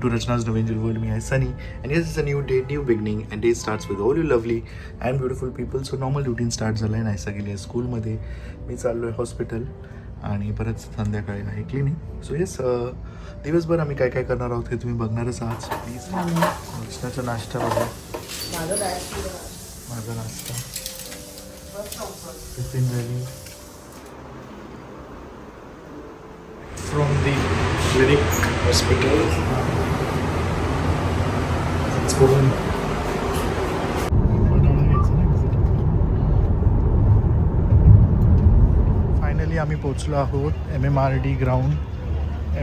to Rachna's Novangel World. Me, I Sunny, and yes, it's a new day, new beginning, and day starts with all you lovely and beautiful people. So normal routine start झालं आहे. नायसा गेली आहे स्कूलमध्ये, मी चाललो आहे hospital आणि परत संध्याकाळी आहे क्लिनिक. सो येस, दिवसभर आम्ही काय काय करणार आहोत हे तुम्ही बघणारच आहात. प्लीज रचनाचा नाश्ता बघा, माझा नाश्ता tiffin ready from the clinic hospital. Let's go in. Finally आम्ही पोहोचलो आहोत MMRD ग्राउंड.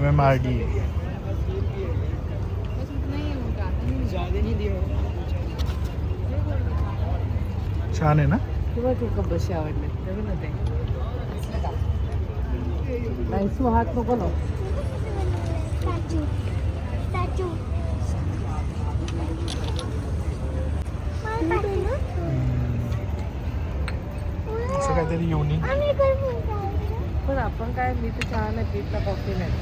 MMRD छान आहे ना. किंवा तू का बशी आवडले नवीन होते नाहीसू हात नको ना. असं काहीतरी युनिक. पण आपण काय, मी तर चहा नाही पीत ना कॉफी नाही.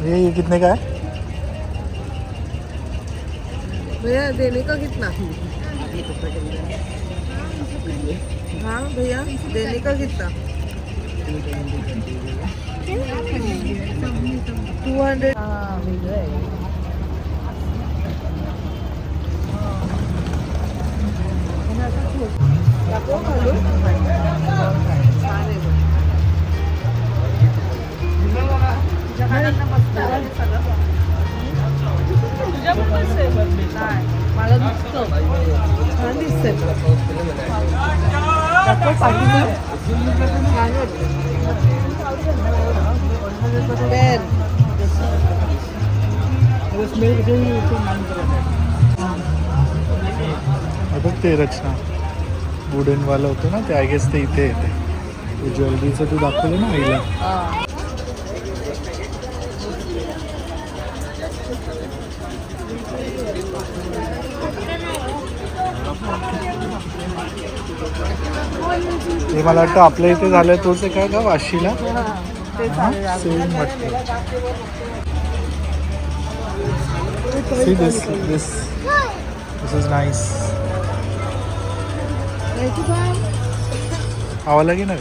ये कितने का है भैया? देने का कितना? हाँ भैया, देने का कितना? 200. हाँ मिल रहा है. मला दिसतो छान दिसतंय. बघ ते रचना वुडनवालं होतं ना ते, आय गेस ते इथे येते. ते ज्वेलरीचं तू दाखवलं ना आईला. हे मला वाटतं आपल्या इथे झालं तोच आहे का वाशीला. सेम वाटतं. See this is nice. हवा लागेल ना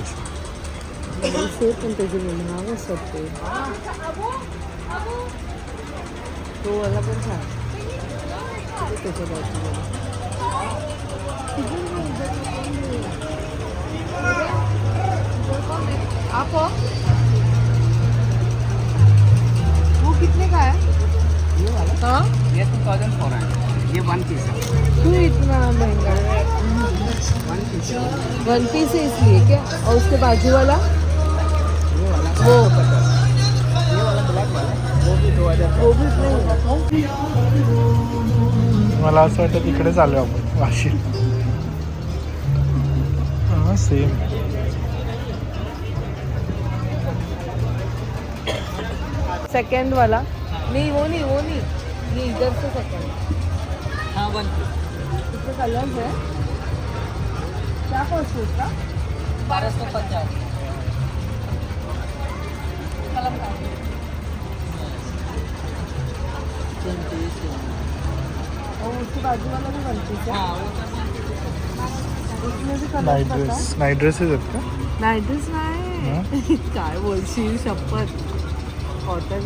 पण त्याचे नाव असतात ते. तो वाला पण छान त्याच्या बाजूला. आप वो कितने का है? ये वाला? हाँ, ये 2004 है. ये 1 पीस है. क्यों इतना महंगा है? 1 पीस है. 1 पीस है इसलिए क्या? और उसके बाजू वाला ये वाला वो ये वाला ब्लैक वाला वो भी 2000. वो भी नहीं. मला असं वाटतं तिकडेच आलो आपण वाशी. हां सेम. सेकंड वाला नहीं, वो नहीं, ये इधर से सेकंड. हाँ 1 पीस. इसके कलर है. क्या कॉस्ट है उसका? 1250. कलर का और उसके बाजू वाला भी 1 पीस है. उसमें भी कलर पता. नाईट ड्रेसेस आहेत का? नाईट ड्रेस नाही. काय बोलशील, शपथ. कॉटन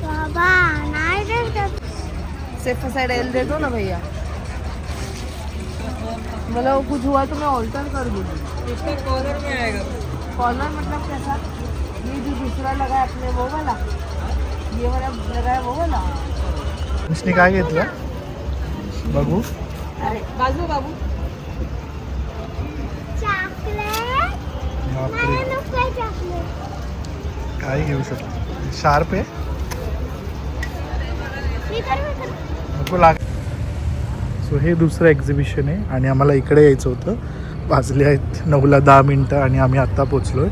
बाबा नाईट सेफ साइड एल दे दो ना भैया. मतलब कुछ हुआ तो मैं ऑल्टर कर दूँगी. इसमें कॉर्नर में आएगा. कॉर्नर मतलब कैसा? ये जो दूसरा लगा है अपने वो वाला, ये वाला लगा है वो वाला. इसने काय घेतलं बघू. अरे बाजू बाबू. काय घेऊ शकतो. शार्प आहे. नको लाग. सो हे दुसरं एक्झिबिशन आहे आणि आम्हाला इकडे यायचं होतं. वाजले आहेत 9:10 आणि आम्ही आत्ता पोचलो आहे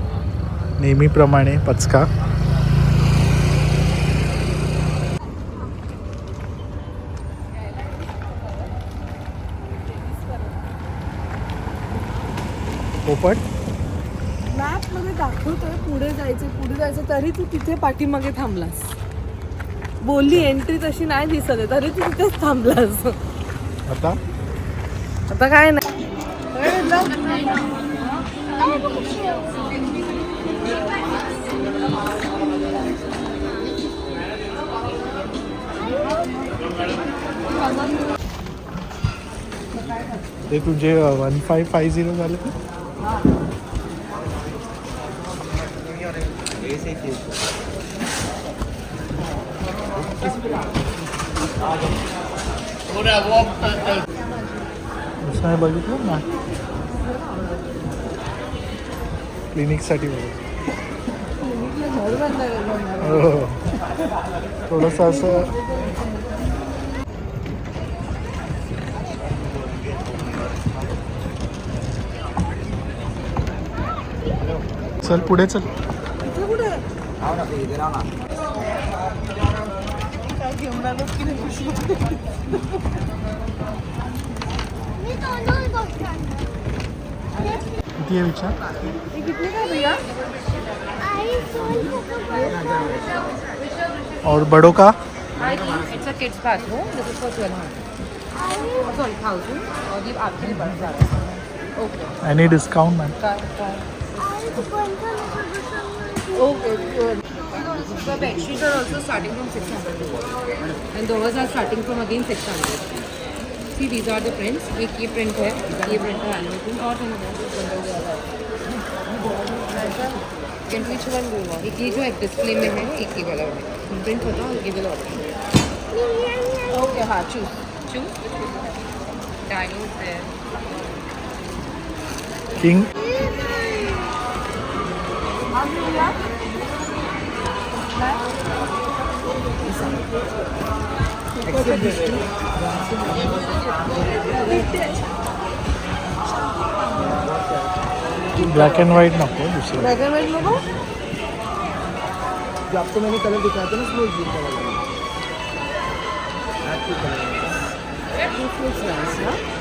नेहमीप्रमाणे पचका. पोपट मॅपमध्ये दाखवतोय पुढे जायचं तरी तू तिथे पाठीमागे थांबलास. बोलली एंट्री तशी नाही दिसत आहे तरी तू तिथेच थांबलास. आता काय नाही. ते तुझे 1550 झाले का? दुसऱ्या बघितलं ना क्लिनिकसाठी हो थोडंसं असं. चल पुढे चल. किती आहे विचार. और बड़ों का It's a kids bathroom. This is for 1200. Sorry, 1000. और ये आपके लिए बढ़ जा रहा है. Okay. Any discount ma'am. Okay, good. The bed sheets are also starting from 600. And those are starting from again 600. See, these are the prints. एक ये print है, ये print है animal print और and which one do you want? एक ये जो एक display में है, एक ये वाला print होता है, ये वाला होता है. Okay, हाँ, choose. Dino है. किंग ब्लैक एंड वाइट नको दूसरा. ब्लैक एंड व्हाइट लोगो जो आपको मैंने कलर दिखाया था ना उसमें ग्रीन कलर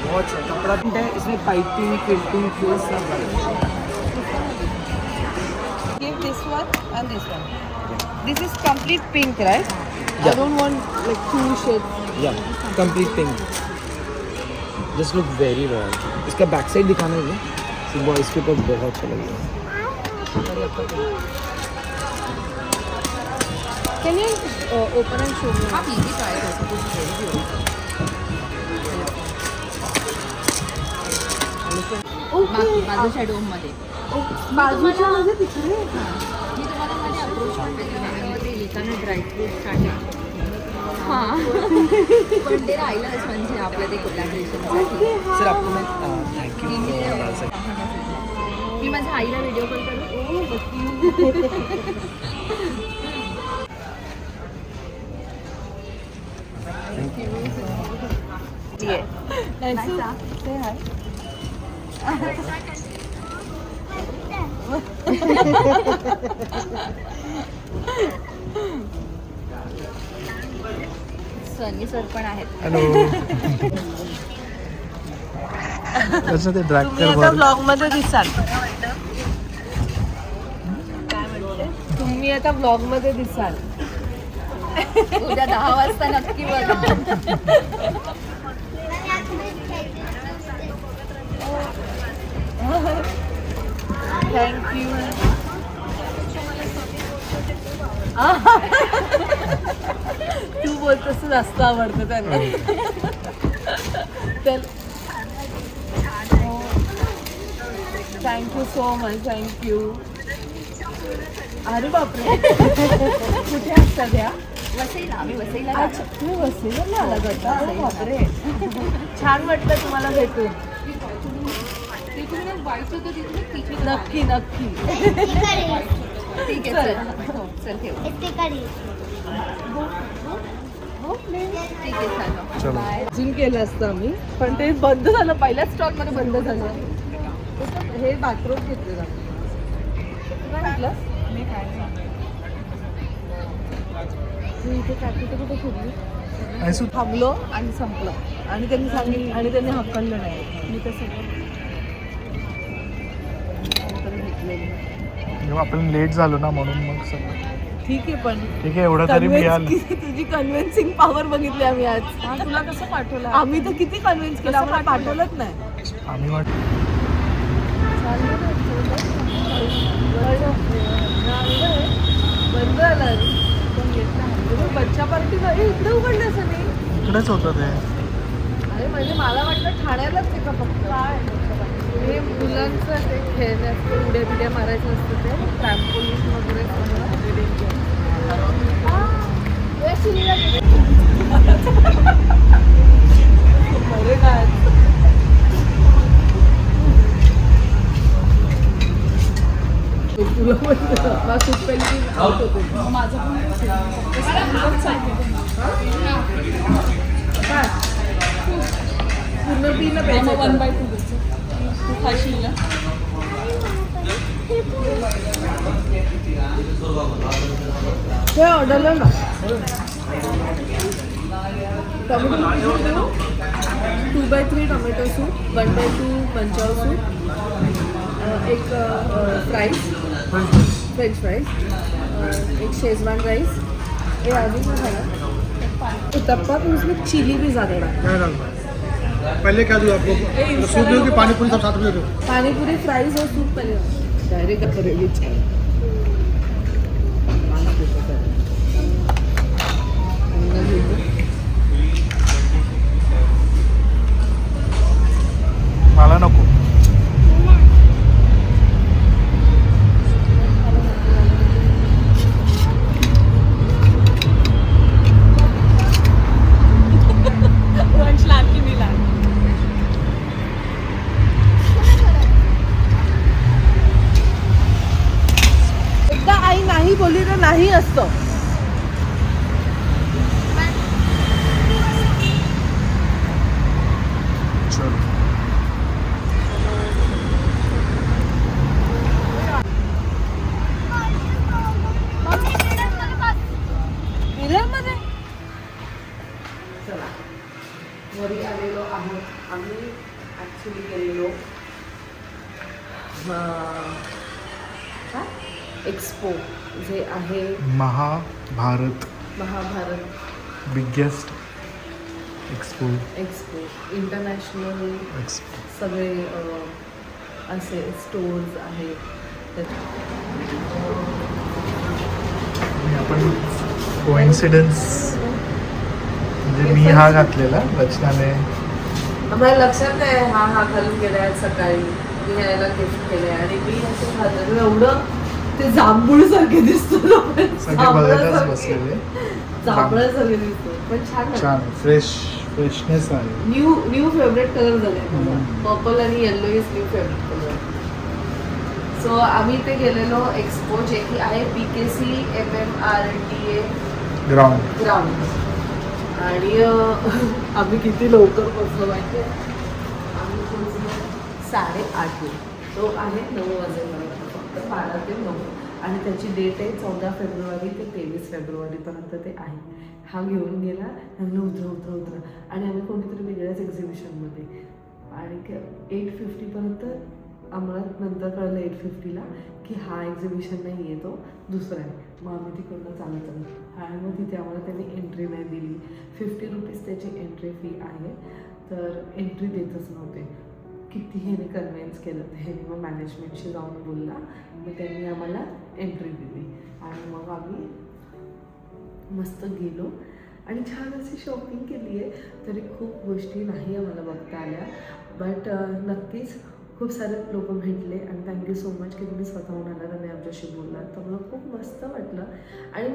बहुत अच्छा कपड़ा है. इसमें पाइपिंग प्रिंटिंग फूल सब है. Give this one and this one. This is complete pink, right? I Yeah. don't want like two shades. या complete pink. Just look very royal. इसका बैक साइड दिखाना है तो बॉयज़ के ऊपर बहुत अच्छा लगेगा. Can you open and show me? आप easy try कर सकते हो. माझं शॅडो मध्ये बाजूच्या मध्ये तिकडे मी तुम्हाला माझे अप्रोच पण केले लिहिताना ड्रायफ्रूट स्टार्टिंग हां पण ते राहिलंच म्हणजे आपलं ते कोलॅबरेशनसाठी. सर आपको मैं थैंक यू. मी माझ्या आईला व्हिडिओ कॉल करू. सनी सर पण आहेत. हॅलो. कसं ते ड्रॅग तुम्ही कर आता बरं. ब्लॉग मध्ये दिसाल. तुम्ही आता ब्लॉग मध्ये दिसाल. उद्या 10 वाजता नक्की बघा. थँक्यू. तू बोलतस जास्त आवडतं त्यांना. तर थँक्यू सो मच. थँक्यू. अरे बापरे. कुठे असतात द्या. वसईला आम्ही वसईला अच्छा तुम्ही वसईला आला जाता. अरे बापरे. छान वाटलं तुम्हाला भेटून. तिकडे व्हाईट होतं तिकडे तिथे नक्की नक्की. ठीक आहे चल. हो चल ठेव. हो ठीक आहे चालू चलो. बाय. अजून केलं असतं आम्ही पण ते बंद झालं पहिल्याच स्टॉल मध्ये बंद झालं. हे बाथरूम घेतलेलं काय म्हटलं मी काय तू इथे काकी तर कुठे फिरली आयसू थांबलो आणि संपलं आणि त्यांनी सांगितलं आणि त्यांनी हक्कलं नाही मी तसं जेव्हा आपण लेट झालो ना म्हणून मग सगळं ठीक आहे पण ठीक आहे एवढं तरी मिळालं. तुझी कन्व्हिन्सिंग पॉवर बघितली आम्ही आज. तुला कसं पाठवलं आम्ही तर किती कन्व्हिन्स केलं आम्हाला पाठवलंच नाही. आम्ही वाट बंद झालं बच्चा पार्टी इकडे उघडलं असं नाही. इकडेच होतं ते. अरे म्हणजे मला वाटलं ठाण्यालाच आहे का फक्त हे मुलांचं ते खेळण्याचं उड्या बिड्या मारायचं असतं ते ट्रॅम्पोलिन वगैरे अरे काय पूर्ण पीला प्यायचं 1/2 तू खाशील ना हे ऑर्डरला ना tomato 2/3 tomato soup 1/2 Manchow soup एक फ्राईज फ्रेंच फ्राइज एक शेजवान राइस ये अजून काय झालं उत्तप्पा तो उसमें चिली भी ज़्यादा डाला. पहले क्या दूँ आपको सूप दूँ कि पानी पूरी सब साथ में दे दूँ? पानीपुरी फ्राइज और सूप पहले डायरेक्ट करेगी चाय. मला नको. एकदा आई नाही बोलली तर नाही असतं. चलो. मिररमध्ये चला वरी आलेलो आहोत आम्ही ॲक्च्युली गेलेलो एक्सपो जे आहे Mahabharat Mahabharat biggest expo international expo. सगळे असे स्टोर्स आहेत आणि आपण कोइन्सिडन्स म्हणजे मी हा घातलेला रचनाने. आम्हाला लक्षात नाही हा घालून गेलाय सकाळी मी यायला गिफ्ट केलंय आणि मी असं घातलं एवढं ते जांभूळ सारखे दिसतो सगळे बघायलाच बसलेले. जांभळा सारखे दिसतो पण छान छान फ्रेशनेस आहे. न्यू फेवरेट कलर झाले पर्पल आणि yellow is new favourite colour. So आम्ही इथे गेलेलो एक्सपो जे की आहे BKC MMRDA ग्राउंड. आणि आम्ही किती लवकर पोचलो माहिती आहे आम्ही पोचलो 8:30 तो आहे 9 वाजेपर्यंत फक्त 12 ते 9 आणि त्याची डेट आहे 14 फेब्रुवारी ते 23 फेब्रुवारीपर्यंत ते आहे. हा घेऊन गेला आणि उतरा आणि आम्ही कोणीतरी वेगळ्याच एक्झिबिशनमध्ये आणि 8:50पर्यंत आम्हाला नंतर कळलं 8:50ला की हा एक्झिबिशन नाही आहे तो दुसरा आहे. मग आम्ही तिकडनं चालत आलो आणि मग तिथे आम्हाला त्यांनी एंट्री नाही दिली. 50 रुपीज त्याची एंट्री फी आहे तर एंट्री देतच नव्हते. किती ह्याने कन्व्हिन्स केलं ह्याने मग मॅनेजमेंटशी जाऊन बोलला मग त्यांनी आम्हाला एंट्री दिली आणि मग आम्ही मस्त गेलो आणि छान अशी शॉपिंग केली आहे. तरी खूप गोष्टी नाही आम्हाला बघता आल्या बट नक्कीच खूप सारे लोक भेटले आणि थँक्यू सो मच की तुम्ही स्वतःहून आलात आणि आमच्याशी बोललात तर मला खूप मस्त वाटलं. आणि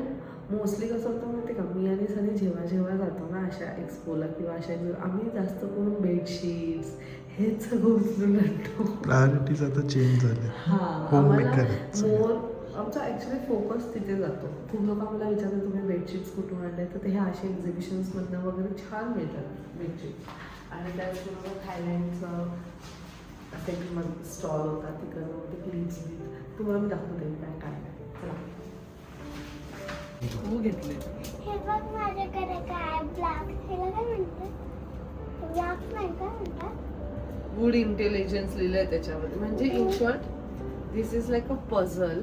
मोस्टली कसं होतं माहिती का मी आणि सनी जेव्हा जातो ना अशा एक्सपोला किंवा अशा आम्ही जास्त करून बेडशीट्स हेच सगळं उचलून आणतो. प्रायोरिटीज आता चेंज झाले. हां होम आम्हाला मेकर मोर आमचा ॲक्च्युली फोकस तिथे जातो. खूप लोक आम्हाला विचारतात तुम्ही बेडशीट्स कुठून आणले, तर ते हे असे एक्झिबिशन्समधनं वगैरे छान मिळतात बेडशीट्स. आणि त्याचबरोबर थायलंडचं सेटलमेंट स्टॉल होता, तिकडं ते क्लिप्स तुम्हाला मी दाखवते काय काय चला. तू घेतले हे बघ माझ्याकडे काय ब्लॅक, ह्याला काय म्हणतात, ब्लॅक नाही काय म्हणतात, वूड इंटेलिजन्स लिहिलंय त्याच्यामध्ये. म्हणजे in short this is like a puzzle.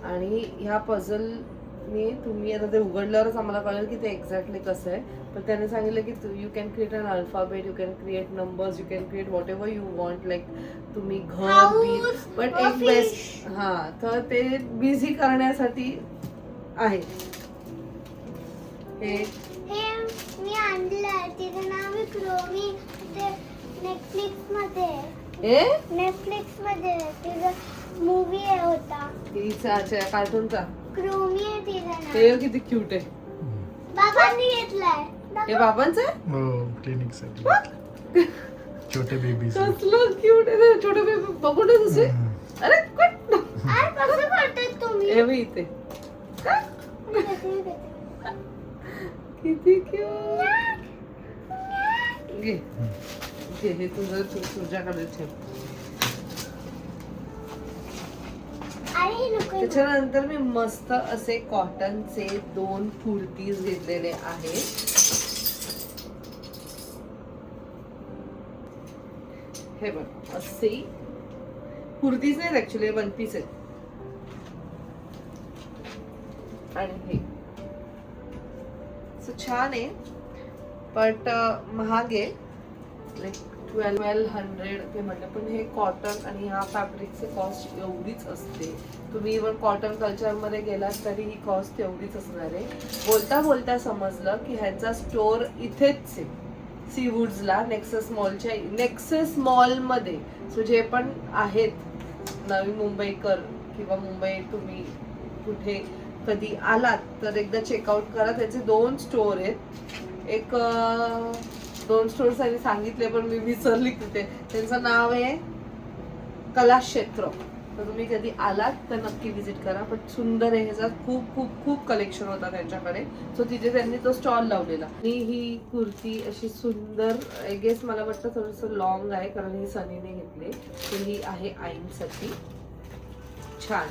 आणि ह्या पझलने तुम्ही आता ते उघडल्यावरच आम्हाला कळेल की ते एक्झॅक्टली कसं आहे. पण त्याने सांगितलं की you can create an alphabet, you can create numbers, you can create whatever you want, like तुम्ही घर बी. बट एक बेस्ट हां, तर ते बिझी करण्यासाठी आहे. हे मी आणलंय, तिचं नाव आहे क्रोमी. ते नेटफ्लिक्स मध्ये तिचं मूवी होता, तिचा कार्टूनचा क्रोमी आहे तिचं नाव. ते किती क्यूट आहे. बाबांनी घेतलाय. हे बाबांचं आहे. हो, क्लिनिकसाठी छोटे बेबीज. कसलं क्यूट आहे ते छोटे बेबी. बघून दुसरे. अरे कुठ काय कसं करतात तुम्ही? हे बघ इथे किती क्यूट. घे घे, हे तुझं तुझ्याकडे ठेव. अरे लोक त्याच्यानंतर मी मस्त असे कॉटनचे 2 कुर्तीज घेतलेले आहेत. हे बघ, असे कुर्तीज नाहीत ऍक्च्युली, वन पीस आहेत. आणि हे छान आहे बट महाग आहे, लाईक 1200 ते म्हटलं. पण हे कॉटन आणि ह्या फॅब्रिकचे कॉस्ट एवढीच असते. तुम्ही इव्हन कॉटन कल्चरमध्ये गेलात तरी ही कॉस्ट एवढीच असणार आहे. बोलता बोलता समजलं की ह्यांचा स्टोर इथेच आहे सीवूड्सला, नेक्सस मॉलमध्ये. सो जे पण आहेत नवी मुंबईकर किंवा मुंबई तुम्ही कुठे कधी आलात तर एकदा चेकआउट करा. त्याचे 2 स्टोर आहेत. एक 2 स्टोर्स आणि सांगितले पण मी विसरली कुठे. त्यांचं नाव आहे कलाक्षेत्र. तर तुम्ही कधी आलात तर नक्की विजिट करा. पण सुंदर आहे, ह्याचा खूप खूप खूप कलेक्शन होता त्यांच्याकडे. सो तिथे त्यांनी तो स्टॉल लावलेला. आणि ही कुर्ती अशी सुंदर, आय गेस मला वाटतं थोडंसं लॉंग आहे कारण ही सनीने घेतली. तर ही आहे आईंसाठी. छान.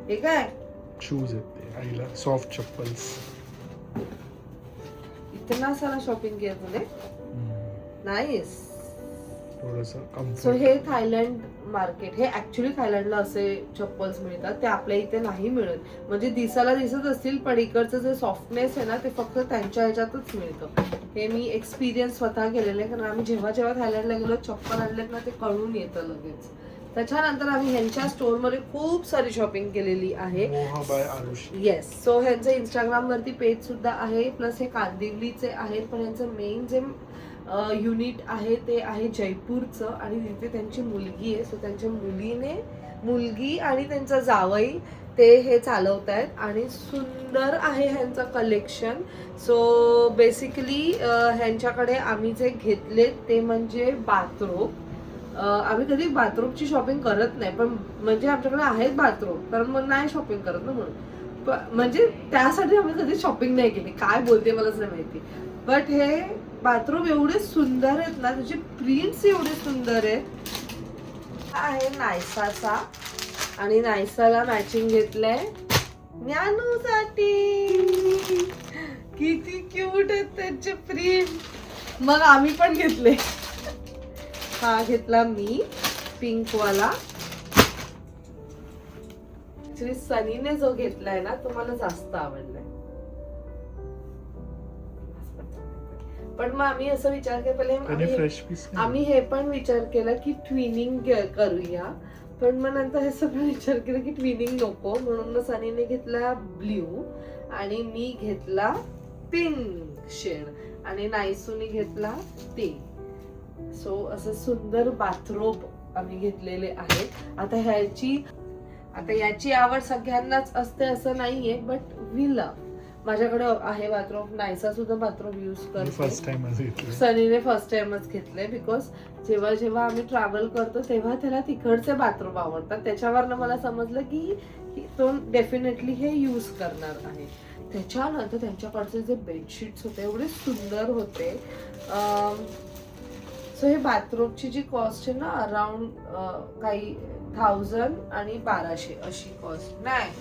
हे काय शूज आहेत ते आईला, सॉफ्ट चप्पल्स. इतना सारा शॉपिंग किया तूने. नाईस. थोडंसं सो कम्फर्ट. हे थायलंड मार्केट, हे ऍक्च्युली थायलंडला असे चप्पल्स मिळतात, ते आपल्या इथे नाही मिळत. म्हणजे दिसायला दिसत असतील पण इकडचं जे सॉफ्टनेस आहे ना ते फक्त त्यांच्या ह्याच्यातच मिळतं. हे मी एक्सपिरियन्स स्वतः केलेलं आहे, कारण आम्ही जेव्हा जेव्हा थायलंडला गेलो चप्पल आणलेत ना ते कळून येतं लगेच. त्याच्यानंतर आम्ही ह्यांच्या स्टोअरमध्ये खूप सारी शॉपिंग केलेली आहे. मोहा बाय आरुषी. येस. सो ह्यांचं इंस्टाग्रामवरती पेज सुद्धा आहे, प्लस हे कांदिवलीचे आहेत. पण ह्यांचं मेन जे युनिट आहे ते आहे जयपूरचं. आणि तिथे त्यांची मुलगी आहे. सो त्यांच्या मुलगी आणि त्यांचा जावई ते हे चालवत आहेत. आणि सुंदर आहे ह्यांचं कलेक्शन. सो बेसिकली ह्यांच्याकडे आम्ही जे घेतले ते म्हणजे बाथरोब. आम्ही कधी बाथरूमची शॉपिंग करत नाही, पण म्हणजे आमच्याकडे आहेत बाथरूम, कारण मग नाही शॉपिंग करत ना म्हणून. म्हणजे त्यासाठी आम्ही कधी शॉपिंग नाही केली. काय बोलते मलाच नाही माहिती. बट हे बाथरूम एवढे सुंदर आहेत ना, त्याचे प्रिंट्स एवढे सुंदर आहेत. आहे नायसाचा. आणि नायसाला मॅचिंग घेतलंय ज्ञानूसाठी. किती क्यूट आहेत त्यांचे प्रिंट. मग आम्ही पण घेतले. हा घेतला मी पिंकवाला. ऍक्च्युली सनीने जो घेतलाय ना तो मला जास्त आवडलाय. पण मग आम्ही असं विचार केला पहिले आम्ही हे पण विचार केला की ट्विनिंग करूया. पण मग नंतर हे सगळं विचार केला की ट्विनिंग नको, म्हणून मग सनीने घेतला ब्ल्यू आणि मी घेतला पिंक शेड आणि नायसूने घेतला ते. सो असं सुंदर बाथरोब आम्ही घेतलेले आहेत. आता याची आवड सगळ्यांनाच असते असं नाहीये, बट वी लव्ह. माझ्याकडे आहे बाथरूम, नायसा सुद्धा बाथरूम यूज करते. फर्स्ट टाइम सनीने फर्स्ट टाइमच घेतले बिकॉज जेव्हा जेव्हा आम्ही ट्रॅव्हल करतो तेव्हा त्याला तिकडचे बाथरूम आवडतात. त्याच्यावरनं मला समजलं की तो डेफिनेटली हे यूज करणार आहे. त्याच्यानंतर त्यांच्याकडचे जे बेडशीट्स होते एवढे सुंदर होते. सो हे बाथरूमची जी कॉस्ट आहे ना अराउंड काही 1000 आणि 1200 अशी कॉस्ट नाही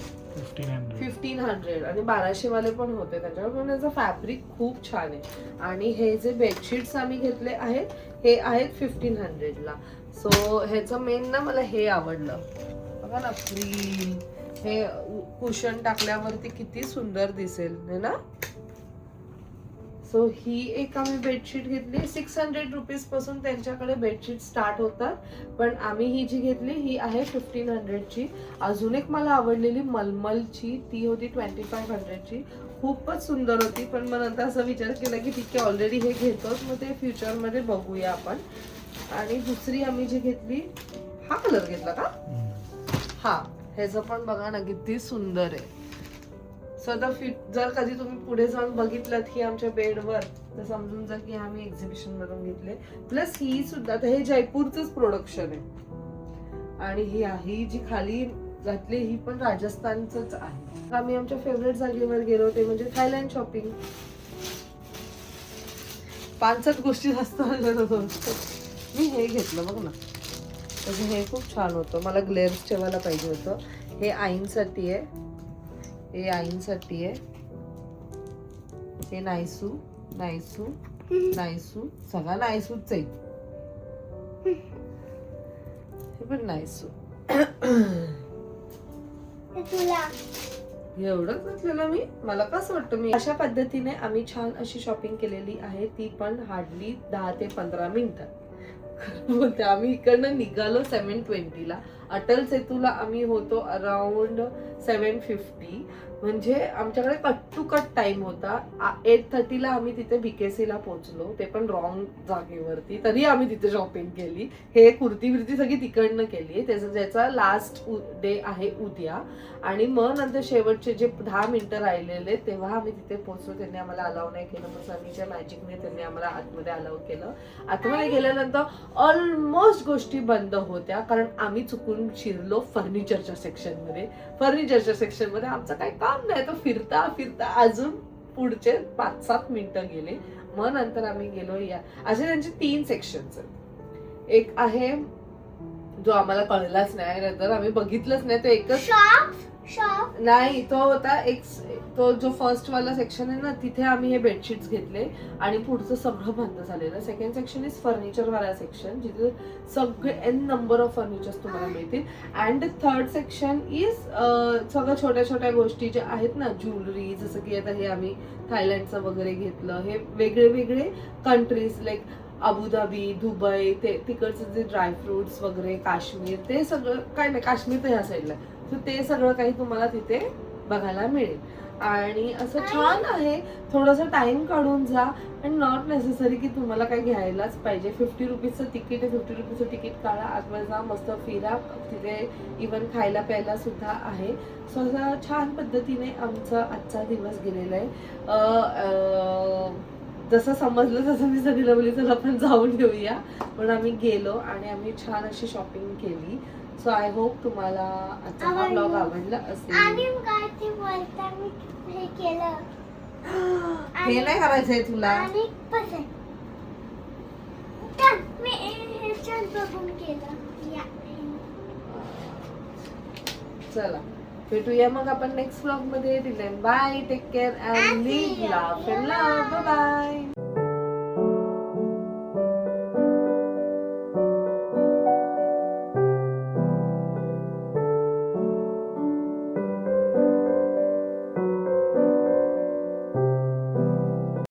1500 आणि 1200 वाले पण होते त्याच्यावर. पण त्याचं फॅब्रिक खूप छान आहे. आणि हे जे बेडशीट्स आम्ही घेतले आहेत हे आहेत 1500 ला. सो ह्याचं मेन ना मला हे आवडलं बघा ना, फ्री हे कुशन टाकल्यावरती किती सुंदर दिसेल है ना. सो ही एक आम्ही बेडशीट घेतली. 600 रुपीज पासून त्यांच्याकडे बेडशीट स्टार्ट होतात, पण आम्ही ही जी घेतली ही आहे 1500 ची. अजून एक मला आवडलेली मलमलची, ती होती 2500 ची. खूपच सुंदर होती. पण मग नंतर असं विचार केला की ठीक आहे ऑलरेडी हे घेतोच, मग ते फ्युचरमध्ये बघूया आपण. आणि दुसरी आम्ही जी घेतली, हा कलर घेतला का, हा ह्याचं पण बघा ना किती सुंदर आहे. सो आता जर कधी तुम्ही पुढे जाऊन बघितलं ही आमच्या बेडवर तर समजून जा की आम्ही एक्झिबिशन मधून घेतले. प्लस ही सुद्धा हे जयपूरच प्रोडक्शन आहे. आणि ही जी खाली घातली ही पण राजस्थानच आहे. आम्ही आमच्या फेवरेट जागेवर गेलो ते म्हणजे थायलंड शॉपिंग. 5-7 गोष्टी जास्त मी हे घेतलं बघ ना, म्हणजे हे खूप छान होतं. मला ग्लेअर्स ठेवायला पाहिजे होतं. हे आईंसाठी आहे, हे आईंसाठी आहे. हे नायसू नायसू नायसू सगळा नायसूच आहे. हे पण नायसू. एवढंच घातलेलं मी, मला कसं वाटतं मी. अशा पद्धतीने आम्ही छान अशी शॉपिंग केलेली आहे, ती पण हार्डली 10 ते 15 मिनिटात. बोलते आम्ही इकडनं निघालो 7:20 ला. अटल सेतूला आम्ही होतो अराउंड 7:50. म्हणजे आमच्याकडे कट टू कट टाइम होता. 8:30 ला आम्ही तिथे BKC ला पोहोचलो, ते पण रॉंग जागेवरती. तरी आम्ही तिथे शॉपिंग केली. हे कुर्ती बिर्ती सगळी तिकडनं केली. ज्याचा लास्ट डे आहे उद्या. आणि मग नंतर शेवटचे जे 10 मिनिटं राहिलेले तेव्हा आम्ही तिथे पोहोचलो. त्यांनी आम्हाला अलाव नाही केलं. मग सनीच्या मॅजिकने त्यांनी आम्हाला आतमध्ये अलाव केलं. आतमध्ये गेल्यानंतर ऑलमोस्ट गोष्टी बंद होत्या, कारण आम्ही चुकून शिरलो फर्निचरच्या सेक्शन मध्ये. फर्निचरच्या सेक्शन मध्ये आमचं काही काम नाही, तो फिरता फिरता अजून पुढचे 5-7 मिनिटं गेले. मग नंतर आम्ही गेलो या असे त्यांचे 3 सेक्शन्स आहेत. एक आहे जो आम्हाला कळलाच नाही, नंतर आम्ही बघितलंच नाही, तो एकच नाही, तो होता एक. तो जो फर्स्ट वाला सेक्शन आहे ना तिथे आम्ही हे बेडशीट्स घेतले आणि पुढचं सगळं बंद झालेलं. सेकंड सेक्शन इज फर्निचर वाला सेक्शन, जिथे सगळे n नंबर ऑफ फर्निचर्स तुम्हाला मिळतील. अँड थर्ड सेक्शन इज सगळं छोट्या छोट्या गोष्टी ज्या आहेत ना, ज्वेलरी, जसं की आता हे आम्ही थायलंडचं वगैरे घेतलं. हे वेगळे वेगळे कंट्रीज लाईक अबुधाबी, दुबई, ते तिकडचे जे ड्रायफ्रुट्स वगैरे, काश्मीर, ते सगळं काय नाही, काश्मीर तर ह्या साईडला. तर ते सगळं काही तुम्हाला तिथे बघायला मिळेल. आणि असं छान आहे. थोडासा टाइम काढून जा. आणि नॉट नेसेसरी की तुम्हाला काही घ्यायलाच पाहिजे. 50 रुपीजचं तिकीट आहे, 50 रुपीजचं तिकीट काढा, आतमध्ये जा, मस्त फिरा. तिथे इवन खायला प्यायला सुद्धा आहे. सो असं छान पद्धतीने आमचा आजचा दिवस गेलेला आहे. जसं समजलं तसं मी सगळीला बोलली चला आपण जाऊन येऊया. पण आम्ही गेलो आणि आम्ही छान अशी शॉपिंग केली. सो आय होप तुम्हाला आजचा हा ब्लॉग आवडला असेल. आणि काय ते बोलता मी हे केलं, हे नाही करायचंय तुला. आणि पसंत तर मी हे छान बघून केलं या. चला भेटूया मग आपण नेक्स्ट ब्लॉग मध्ये. Bye, take care and live, laugh and love. Bye bye.